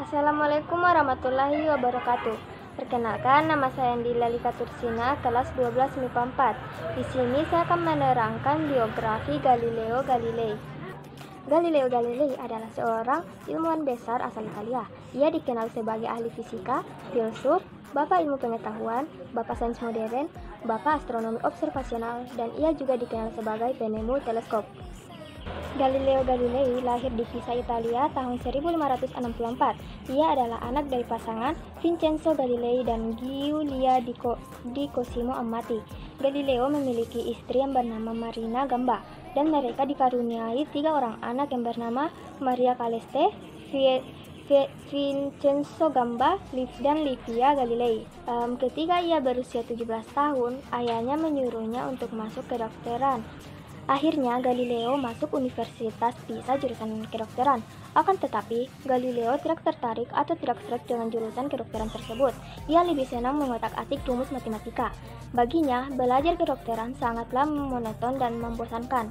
Assalamualaikum warahmatullahi wabarakatuh. Perkenalkan, nama saya Andila Lika Tursina, kelas 12 MIPA 4. Di sini saya akan menerangkan biografi Galileo Galilei. Galileo Galilei adalah seorang ilmuwan besar asal Italia. Ia dikenal sebagai ahli fisika, filsuf, bapak ilmu pengetahuan, bapak sains modern, bapak astronomi observasional, dan ia juga dikenal sebagai penemu teleskop. Galileo Galilei lahir di Pisa, Italia tahun 1564. Ia adalah anak dari pasangan Vincenzo Galilei dan Giulia di Cosimo Amati. Galileo memiliki istri yang bernama Marina Gamba, dan mereka dikaruniai 3 orang anak yang bernama Maria Caleste, Vincenzo Gamba, dan Livia Galilei. Ketika ia berusia 17 tahun, ayahnya menyuruhnya untuk masuk kedokteran. Akhirnya Galileo masuk Universitas Pisa jurusan kedokteran. Akan tetapi, Galileo tidak tertarik atau tidak serak dengan jurusan kedokteran tersebut. Ia lebih senang mengotak-atik rumus matematika. Baginya, belajar kedokteran sangatlah monoton dan membosankan.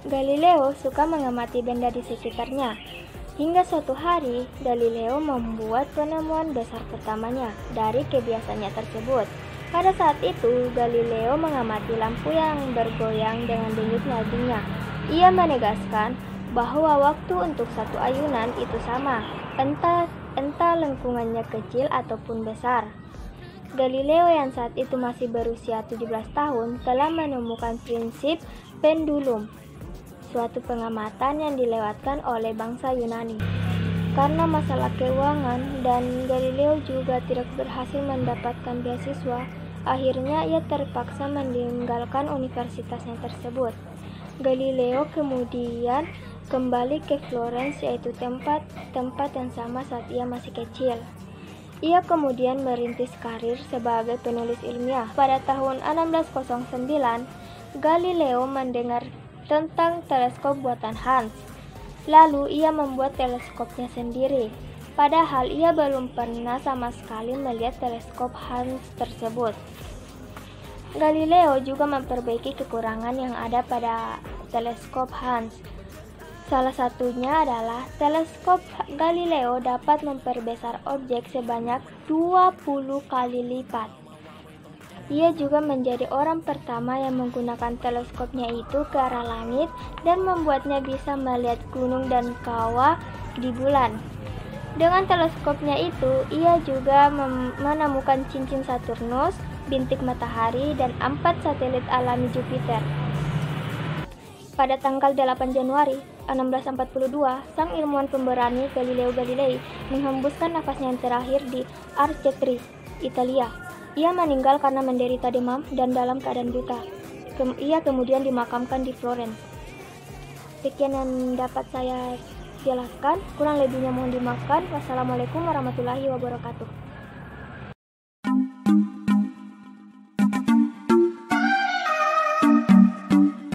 Galileo suka mengamati benda di sekitarnya. Hingga suatu hari, Galileo membuat penemuan besar pertamanya dari kebiasaannya tersebut. Pada saat itu, Galileo mengamati lampu yang bergoyang dengan denyut nadinya. Ia menegaskan bahwa waktu untuk satu ayunan itu sama, entah lengkungannya kecil ataupun besar. Galileo yang saat itu masih berusia 17 tahun telah menemukan prinsip pendulum, suatu pengamatan yang dilewatkan oleh bangsa Yunani. Karena masalah keuangan dan Galileo juga tidak berhasil mendapatkan beasiswa, akhirnya ia terpaksa meninggalkan universitasnya tersebut. Galileo kemudian kembali ke Florence, yaitu tempat yang sama saat ia masih kecil. Ia kemudian merintis karir sebagai penulis ilmiah. Pada tahun 1609, Galileo mendengar tentang teleskop buatan Hans. Lalu ia membuat teleskopnya sendiri. Padahal ia belum pernah sama sekali melihat teleskop Hans tersebut. Galileo juga memperbaiki kekurangan yang ada pada teleskop Hans. Salah satunya adalah teleskop Galileo dapat memperbesar objek sebanyak 20 kali lipat. Ia juga menjadi orang pertama yang menggunakan teleskopnya itu ke arah langit dan membuatnya bisa melihat gunung dan kawah di bulan. Dengan teleskopnya itu, ia juga menemukan cincin Saturnus, bintik matahari, dan 4 satelit alami Jupiter. Pada tanggal 8 Januari 1642, sang ilmuwan pemberani Galileo Galilei menghembuskan nafasnya yang terakhir di Arcetri, Italia. Ia meninggal karena menderita demam dan dalam keadaan buta. Ia kemudian dimakamkan di Florence. Sekian yang dapat saya jelaskan, kurang lebihnya mohon dimaafkan. Wassalamualaikum warahmatullahi wabarakatuh.